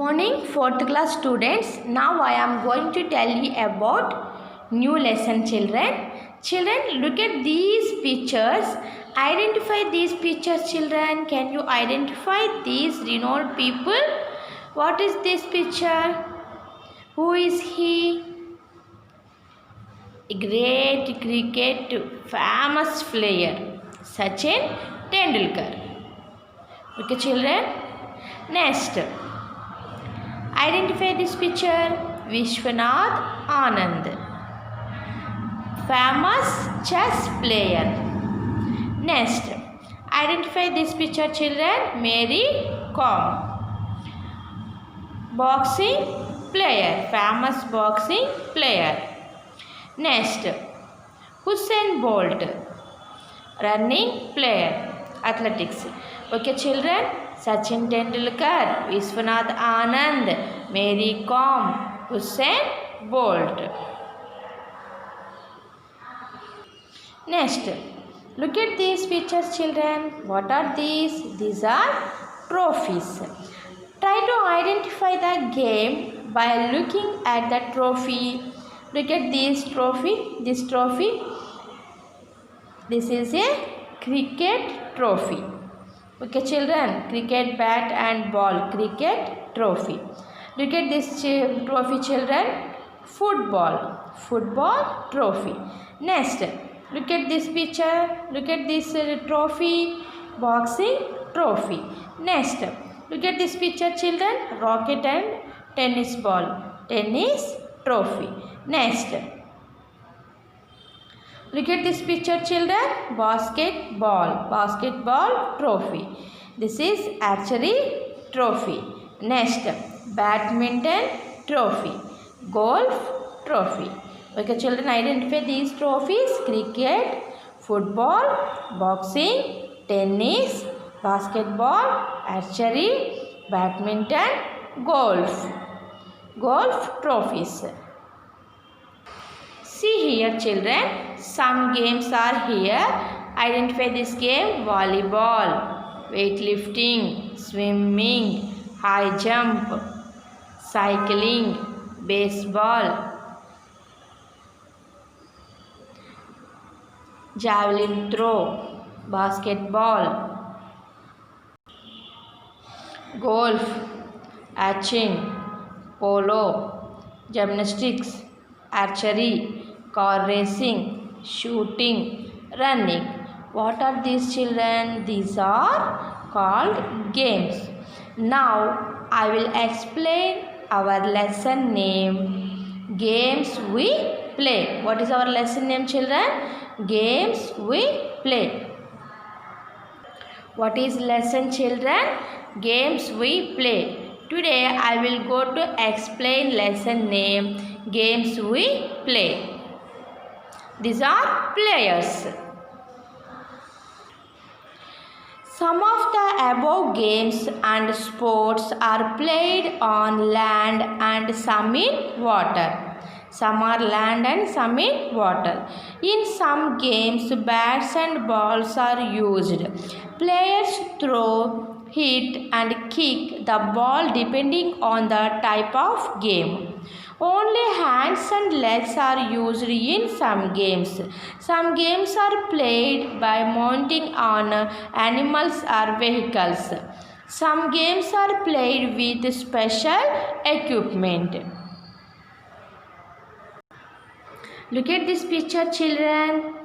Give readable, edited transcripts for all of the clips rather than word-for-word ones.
Morning 4th class students. Now I am going to tell you about new lesson children. Children, look at these pictures. Identify these pictures children. Can you identify these renowned people? What is this picture? Who is he? A great cricket famous player Sachin Tendulkar. Okay children. Next. Identify this picture. Vishwanath Anand, famous chess player. Next, identify this picture children. Mary Kom, boxing player, famous boxing player. Next, Usain Bolt, running player, athletics. Okay children. Sachin Tendulkar, Vishwanath Anand, Mary Kom, Usain Bolt. Next, look at these pictures children. What are these? These are trophies. Try to identify the game by looking at the trophy. Look at this trophy. This trophy. This is a cricket trophy. Okay children, cricket bat and ball, cricket trophy. Look at this trophy children. Football trophy. Next, look at this picture. Look at this trophy, boxing trophy. Next, look at this picture children. Rocket and tennis ball, tennis trophy. Next, look at this picture children. Basketball trophy. This is archery trophy. Next, badminton trophy. Golf trophy. Okay children, identify these trophies. Cricket, football, boxing, tennis, basketball, archery, badminton, golf. Golf trophies. See here children, some games are here. Identify this game. Volleyball, weightlifting, swimming, high jump, cycling, baseball, javelin throw, basketball, golf, arching, polo, gymnastics, archery, car racing, shooting, running. What are these children? These are called games. Now I will explain our lesson name. Games we play. What is our lesson name children? Games we play. What is lesson children? Games we play. Today I will go to explain lesson name. Games we play. These are players. Some of the above games and sports are played on land and some in water. Some are land and some in water. In some games, bats and balls are used. Players throw, hit and kick the ball depending on the type of game. Only hands and legs are used in some games. Some games are played by mounting on animals or vehicles. Some games are played with special equipment. Look at this picture children.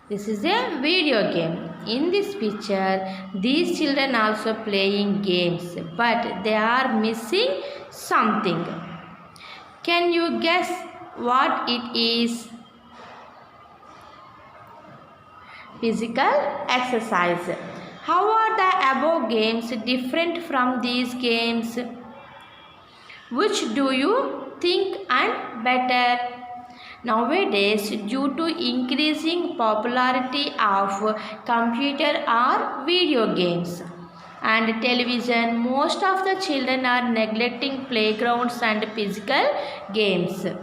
This is a video game. In this picture, these children also playing games, but they are missing something. Can you guess what it is? Physical exercise. How are the above games different from these games? Which do you think and better? Nowadays, due to increasing popularity of computer or video games and television, most of the children are neglecting playgrounds and physical games. The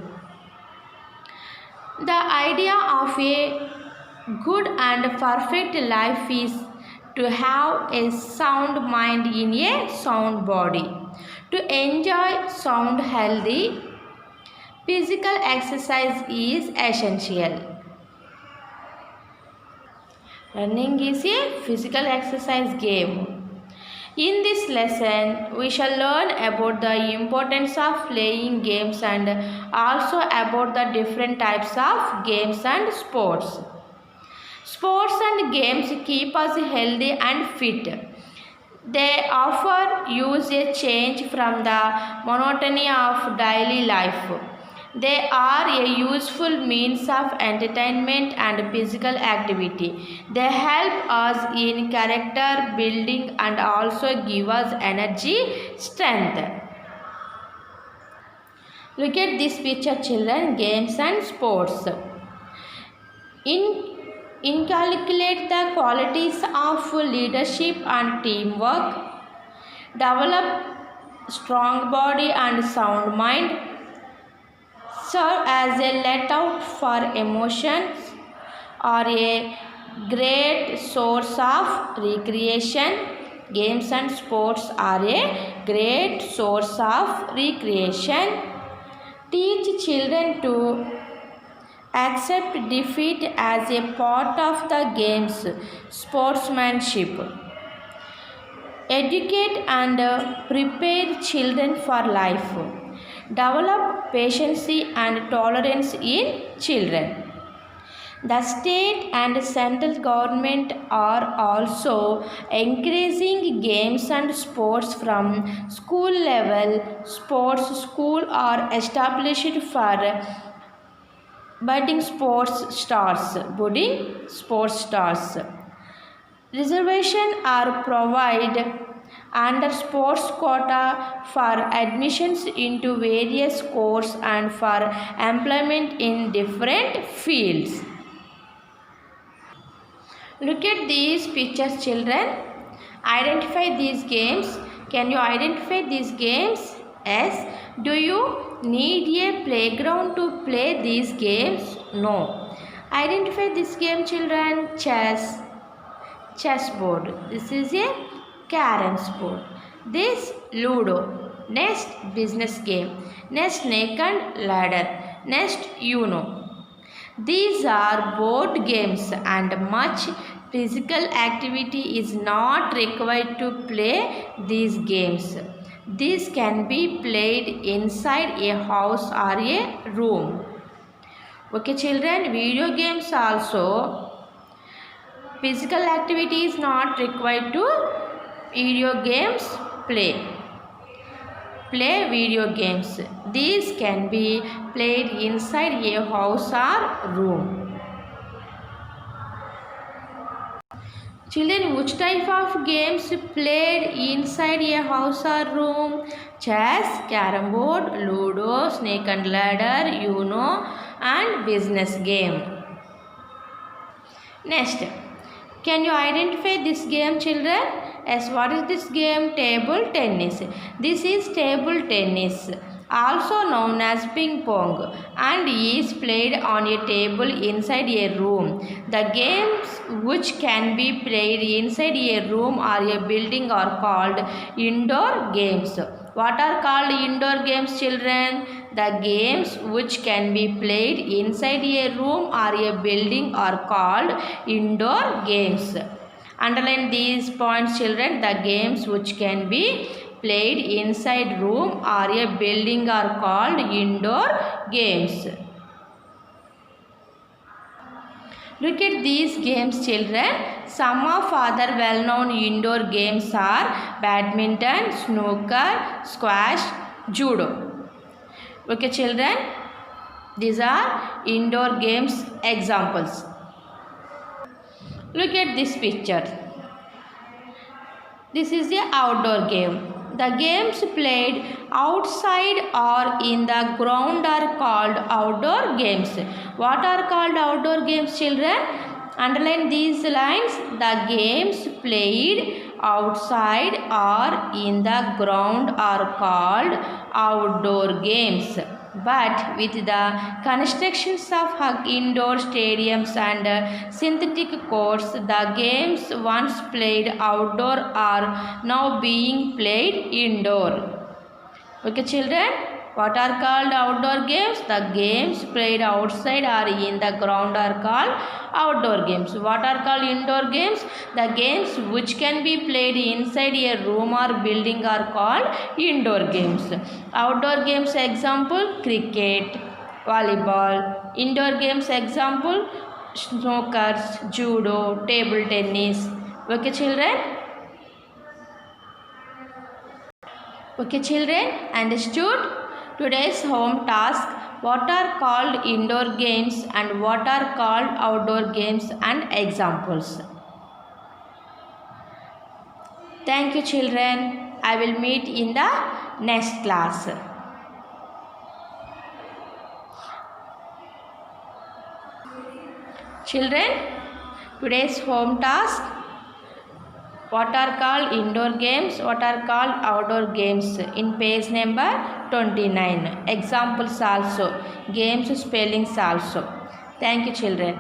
idea of a good and perfect life is to have a sound mind in a sound body. To enjoy sound healthy, physical exercise is essential. Running is a physical exercise game. In this lesson, we shall learn about the importance of playing games and also about the different types of games and sports. Sports and games keep us healthy and fit. They offer use a change from the monotony of daily life. They are a useful means of entertainment and physical activity. They help us in character building and also give us energy, strength. Look at this picture, children, games and sports. Inculcate the qualities of leadership and teamwork. Develop strong body and sound mind. Serve as a let out for emotions or a great source of recreation. Games and sports are a great source of recreation. Teach children to accept defeat as a part of the game's sportsmanship. Educate and prepare children for life. Develop patience and tolerance in children. The state and central government are also encouraging games and sports from school level. Sports schools are established for budding sports stars. Reservation are provided under sports quota for admissions into various courses and for employment in different fields. Look at these pictures, children. Identify these games. Can you identify these games? Yes. Do you need a playground to play these games? No. Identify this game, children. Chessboard. This is a carom board. This Ludo. Next, business game. Next, snake and ladder. Next, Uno. These are board games and much physical activity is not required to play these games. These can be played inside a house or a room. Okay, children, video games also. Physical activity is not required to video games play video games. These can be played inside a house or room. Children, which type of games played inside a house or room? Chess, carom board, Ludo, snake and ladder, Uno and business game. Next, can you identify this game, children? Yes, what is this game? Table tennis. This is table tennis, also known as ping pong, and is played on a table inside a room. The games which can be played inside a room or a building are called indoor games. What are called indoor games, children? The games which can be played inside a room or a building are called indoor games. Underline these points, children. The games which can be played inside room or a building are called indoor games. Look at these games, children. Some of other well-known indoor games are badminton, snooker, squash, judo. Okay, children. These are indoor games examples. Look at this picture. This is the outdoor game. The games played outside or in the ground are called outdoor games. What are called outdoor games, children? Underline these lines. The games played outside or in the ground are called outdoor games. But with the constructions of indoor stadiums and synthetic courts, the games once played outdoor are now being played indoor. Okay, children, what are called outdoor games? The games played outside or in the ground are called outdoor games. What are called indoor games? The games which can be played inside a room or building are called indoor games. Outdoor games example, cricket, volleyball. Indoor games example, snooker, judo, table tennis. Okay, children? Okay, children, understood? Today's home task, what are called indoor games and what are called outdoor games and examples. Thank you, children. I will meet in the next class. Children, today's home task, what are called indoor games, what are called outdoor games in page number 29. Examples also, games spellings also. Thank you, children.